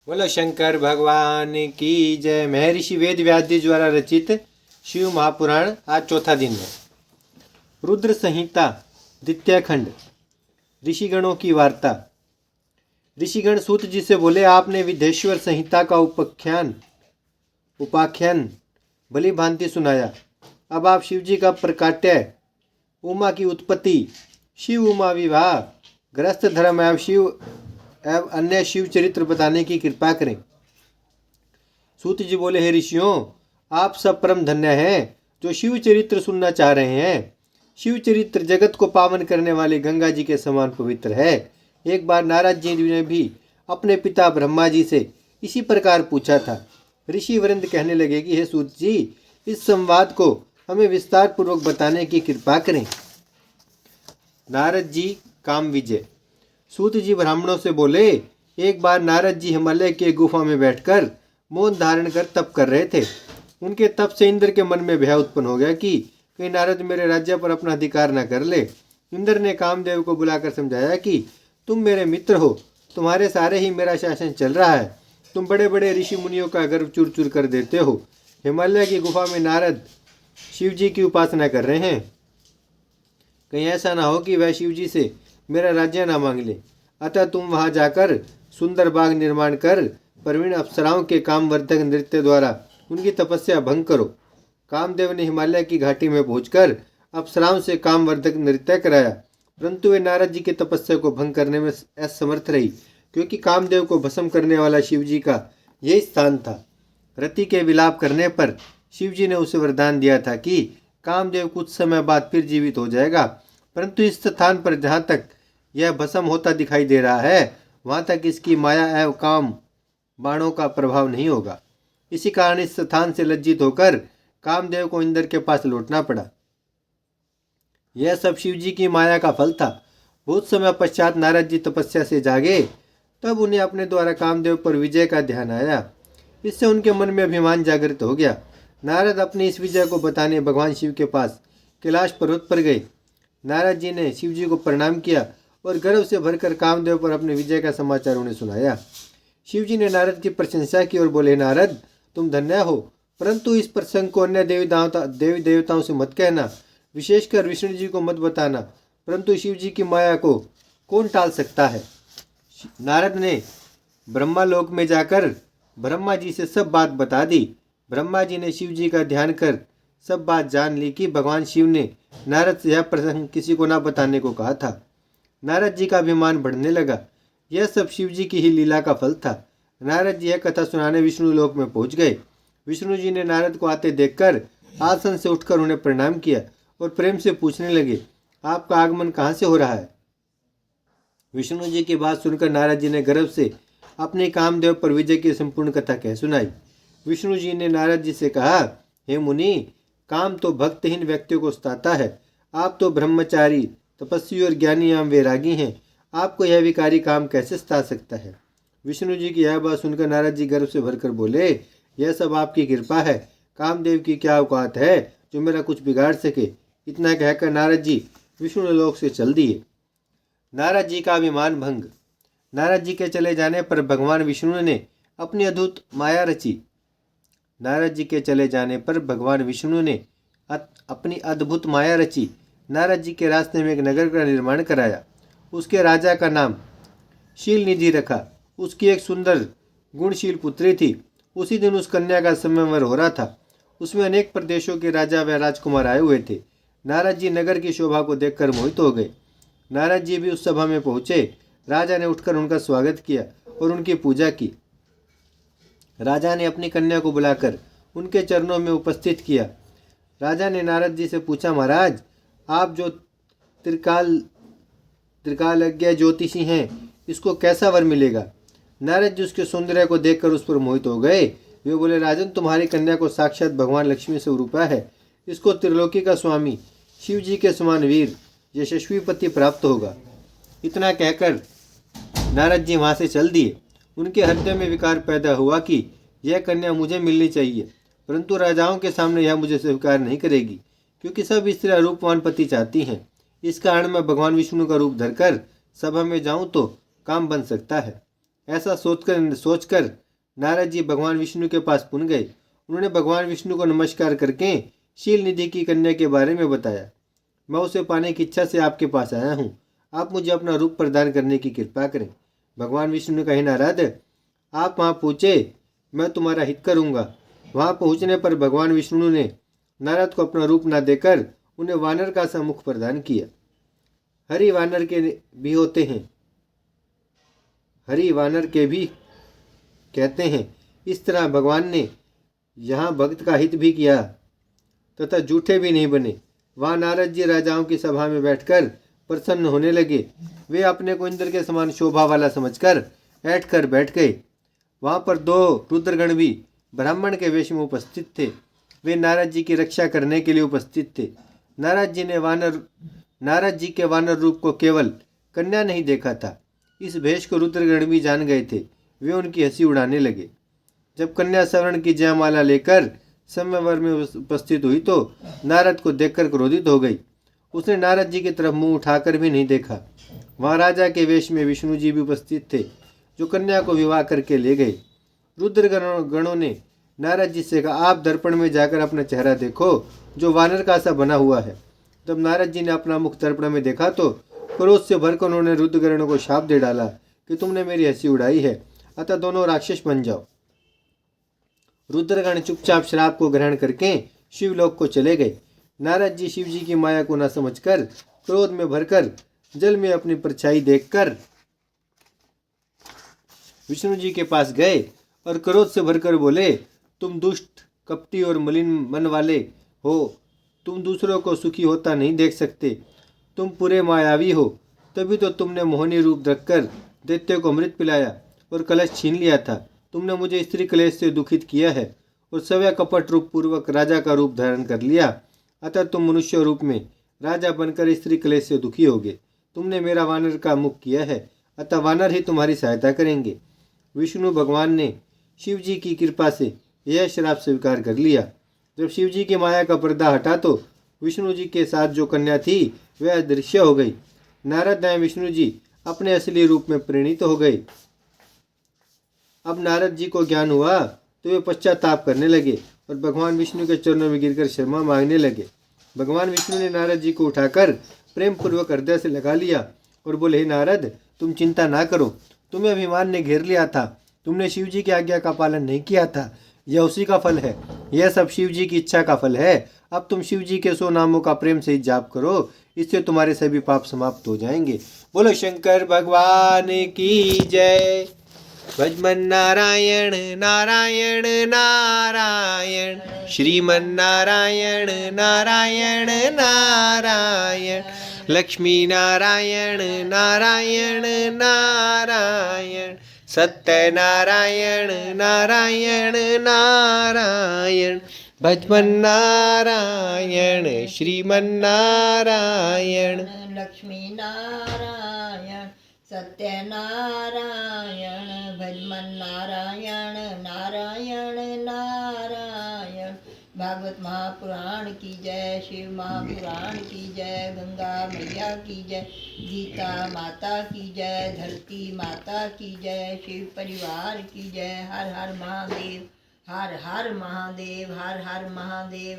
बोलो शंकर भगवान की जय। महर्षि वेद व्यास जी द्वारा रचित शिव महापुराण आज चौथा दिन है। रुद्र संहिता द्वितीय खंड। ऋषिगणों की वार्ता। ऋषिगण सूत जी से बोले, आपने विदेश्वर संहिता का उपाख्यान भली भांति सुनाया। अब आप शिव जी का प्रकाट्य, उमा की उत्पत्ति, शिव उमा विवाह, ग्रस्त धर्म एवं शिव एवं अन्य शिव चरित्र बताने की कृपा करें। सूत जी बोले, हे ऋषियों, आप सब परम धन्य हैं जो शिव चरित्र सुनना चाह रहे हैं। शिव चरित्र जगत को पावन करने वाले गंगा जी के समान पवित्र है। एक बार नारद जी ने भी अपने पिता ब्रह्मा जी से इसी प्रकार पूछा था। ऋषि वृंद कहने लगे कि हे सूत जी, इस संवाद को हमें विस्तार पूर्वक बताने की कृपा करें। नारद जी काम विजय। सूत जी ब्राह्मणों से बोले, एक बार नारद जी हिमालय के गुफा में बैठकर मौन धारण कर तप कर रहे थे। उनके तप से इंद्र के मन में भय उत्पन्न हो गया कि कहीं नारद मेरे राज्य पर अपना अधिकार न कर ले। इंद्र ने कामदेव को बुलाकर समझाया कि तुम मेरे मित्र हो, तुम्हारे सारे ही मेरा शासन चल रहा है। तुम बड़े बड़े ऋषि मुनियों का गर्व चूर चूर कर देते हो। हिमालय की गुफा में नारद शिव जी की उपासना कर रहे हैं। कहीं ऐसा ना हो कि वह शिव जी से मेरा राज्य ना मांग ले। अतः तुम वहां जाकर सुंदर बाग निर्माण कर प्रवीण अप्सराओं के कामवर्धक नृत्य द्वारा उनकी तपस्या भंग करो। कामदेव ने हिमालय की घाटी में पहुंचकर अप्सराओं से कामवर्धक नृत्य कराया, परंतु वे नारद जी की तपस्या को भंग करने में असमर्थ रही, क्योंकि कामदेव को भस्म करने वाला शिव जी का यही स्थान था। रति के विलाप करने पर शिव जी ने उसे वरदान दिया था कि कामदेव कुछ समय बाद फिर जीवित हो जाएगा, परंतु इस स्थान पर जहाँ तक यह भस्म होता दिखाई दे रहा है, वहाँ तक इसकी माया एवं काम बाणों का प्रभाव नहीं होगा। इसी कारण इस स्थान से लज्जित होकर कामदेव को इंद्र के पास लौटना पड़ा। यह सब शिव जी की माया का फल था। बहुत समय पश्चात नारद जी तपस्या से जागे, तब उन्हें अपने द्वारा कामदेव पर विजय का ध्यान आया। इससे उनके मन में अभिमान जागृत हो गया। नारद अपनी इस विजय को बताने भगवान शिव के पास कैलाश पर्वत पर गए। नारद जी ने शिव जी को प्रणाम किया और गर्व से भरकर कामदेव पर अपने विजय का समाचार उन्हें सुनाया। शिव जी ने नारद की प्रशंसा की और बोले, नारद, तुम धन्य हो, परंतु इस प्रसंग को अन्य देवी देवताओं से मत कहना, विशेषकर विष्णु जी को मत बताना, परंतु शिव जी की माया को कौन टाल सकता है। नारद ने ब्रह्मा लोक में जाकर ब्रह्मा जी से सब बात बता दी। ब्रह्मा जी ने शिव जी का ध्यान कर सब बात जान ली कि भगवान शिव ने नारद से यह प्रसंग किसी को न बताने को कहा था। नारद जी का अभिमान बढ़ने लगा। यह सब शिव जी की ही लीला का फल था। नारद जी यह कथा सुनाने विष्णु लोक में पहुंच गए। विष्णु जी ने नारद को आते देखकर आसन से उठकर उन्हें प्रणाम किया और प्रेम से पूछने लगे, आपका आगमन कहाँ से हो रहा है। विष्णु जी की बात सुनकर नारद जी ने गर्व से अपने कामदेव पर विजय की संपूर्ण कथा कह सुनाई। विष्णु जी ने नारद जी से कहा, हे मुनि, काम तो भक्तहीन व्यक्तियों को सताता है। आप तो ब्रह्मचारी, तपस्वी और ज्ञानी एवं वैरागी हैं। आपको यह विकारी काम कैसे सता सकता है। विष्णु जी की यह बात सुनकर नारद जी गर्व से भरकर बोले, यह सब आपकी कृपा है। कामदेव की क्या औकात है जो मेरा कुछ बिगाड़ सके। इतना कहकर नारद जी विष्णु लोक से चल दिए। नारद जी का अभिमान भंग। नारद जी के चले जाने पर भगवान विष्णु ने अपनी अद्भुत माया रची। नारद जी के चले जाने पर भगवान विष्णु ने अपनी अद्भुत माया रची। नारद जी के रास्ते में एक नगर का निर्माण कराया। उसके राजा का नाम शील निधि रखा। उसकी एक सुंदर गुणशील पुत्री थी। उसी दिन उस कन्या का स्वयंवर हो रहा था। उसमें अनेक प्रदेशों के राजा व राजकुमार आए हुए थे। नारद जी नगर की शोभा को देखकर मोहित हो गए। नारद जी भी उस सभा में पहुंचे। राजा ने उठकर उनका स्वागत किया और उनकी पूजा की। राजा ने अपनी कन्या को बुलाकर उनके चरणों में उपस्थित किया। राजा ने नारद जी से पूछा, महाराज, आप जो त्रिकालज्ञ ज्योतिषी हैं, इसको कैसा वर मिलेगा। नारद जी उसके सौंदर्य को देखकर उस पर मोहित हो गए। वे बोले, राजन, तुम्हारी कन्या को साक्षात भगवान लक्ष्मी स्वरूपा है। इसको त्रिलोकी का स्वामी शिव जी के समान वीर यशस्वी पति प्राप्त होगा। इतना कहकर नारद जी वहां से चल दिए। उनके हृदय में विकार पैदा हुआ कि यह कन्या मुझे मिलनी चाहिए, परंतु राजाओं के सामने यह मुझे स्वीकार नहीं करेगी, क्योंकि सब स्त्रियां रूपवान पति चाहती हैं। इस कारण मैं भगवान विष्णु का रूप धरकर सभा में जाऊं तो काम बन सकता है। ऐसा सोचकर नारद जी भगवान विष्णु के पास पुन गए। उन्होंने भगवान विष्णु को नमस्कार करके शील निधि की कन्या के बारे में बताया। मैं उसे पाने की इच्छा से आपके पास आया हूँ, आप मुझे अपना रूप प्रदान करने की कृपा करें। भगवान विष्णु ने कहा, नारद आप वहाँ पहुँचे, मैं तुम्हारा हित करूँगा। वहाँ पहुँचने पर भगवान विष्णु ने नारद को अपना रूप न देकर उन्हें वानर का सा मुख प्रदान किया। हरि वानर के भी होते हैं, हरि वानर के भी कहते हैं। इस तरह भगवान ने यहाँ भक्त का हित भी किया तथा झूठे भी नहीं बने। वहाँ नारद जी राजाओं की सभा में बैठकर प्रसन्न होने लगे। वे अपने को इंद्र के समान शोभा वाला समझकर ऐठ कर बैठ गए। वहाँ पर 2 रुद्रगण भी ब्राह्मण के वेश में उपस्थित थे। वे नारद जी की रक्षा करने के लिए उपस्थित थे। नारद जी के वानर रूप को केवल कन्या नहीं देखा था, इस भेष को रुद्रगण भी जान गए थे। वे उनकी हंसी उड़ाने लगे। जब कन्या सवर्ण की जयमाला लेकर समयवर में उपस्थित हुई तो नारद को देखकर क्रोधित हो गई। उसने नारद जी की तरफ मुंह उठाकर भी नहीं देखा। वहाँ राजा के वेश में विष्णु जी भी उपस्थित थे, जो कन्या को विवाह करके ले गए। रुद्रगणों ने नारद जी से कहा, आप दर्पण में जाकर अपना चेहरा देखो, जो वानर का सा बना हुआ है। जब नारद जी ने अपना मुख दर्पण में देखा तो क्रोध से भरकर उन्होंने रुद्रगणों को शाप दे डाला कि तुमने मेरी हंसी उड़ाई है, अतः दोनों राक्षस बन जाओ। रुद्रगण चुपचाप श्राप को ग्रहण करके शिवलोक को चले गए। नारद जी शिव जी की माया को न समझकर क्रोध में भरकर जल में अपनी परछाई देखकर विष्णु जी के पास गए और क्रोध से भरकर बोले, तुम दुष्ट, कपटी और मलिन मन वाले हो, तुम दूसरों को सुखी होता नहीं देख सकते, तुम पूरे मायावी हो। तभी तो तुमने मोहनी रूप रखकर दैत्य को अमृत पिलाया और कलश छीन लिया था। तुमने मुझे स्त्री क्लेश से दुखित किया है और सव्य कपट रूप पूर्वक राजा का रूप धारण कर लिया, अतः तुम मनुष्य रूप में राजा बनकर स्त्री क्लेश से दुखी होगे। तुमने मेरा वानर का मुख किया है, अतः वानर ही तुम्हारी सहायता करेंगे। विष्णु भगवान ने शिव जी की कृपा से यह श्राप स्वीकार कर लिया। जब शिव जी की माया का पर्दा हटा तो विष्णु जी के साथ जो कन्या थी वह अदृश्य हो गई। नारद एवं विष्णु जी अपने असली रूप में परिणित हो गए। अब नारद जी को ज्ञान हुआ तो वे पश्चाताप करने लगे और भगवान विष्णु के चरणों में गिरकर क्षमा मांगने लगे। भगवान विष्णु ने नारद जी को उठाकर प्रेम पूर्वक हृदय से लगा लिया और बोले, हे नारद, तुम चिंता ना करो, तुम्हें अभिमान ने घेर लिया था, तुमने शिव जी की आज्ञा का पालन नहीं किया था, यह उसी का फल है, यह सब शिव जी की इच्छा का फल है। अब तुम शिव जी के 100 नामों का प्रेम से जाप करो, इससे तुम्हारे सभी पाप समाप्त हो जाएंगे। बोलो शंकर भगवान की जय। भजमन नारायण नारायण नारायण, श्रीमन नारायण नारायण नारायण, लक्ष्मी नारायण नारायण नारायण, सत्य नारायण नारायण नारायण, भजमन नारायण श्रीमन नारायण, लक्ष्मी नारायण सत्यनारायण, भजमन नारायण नारायण नारायण। भागवत महापुराण की जय, शिव महापुराण की जय, गंगा मैया की जय, गीता माता की जय, धरती माता की जय, शिव परिवार की जय। हर हर महादेव, हर हर महादेव, हर हर महादेव।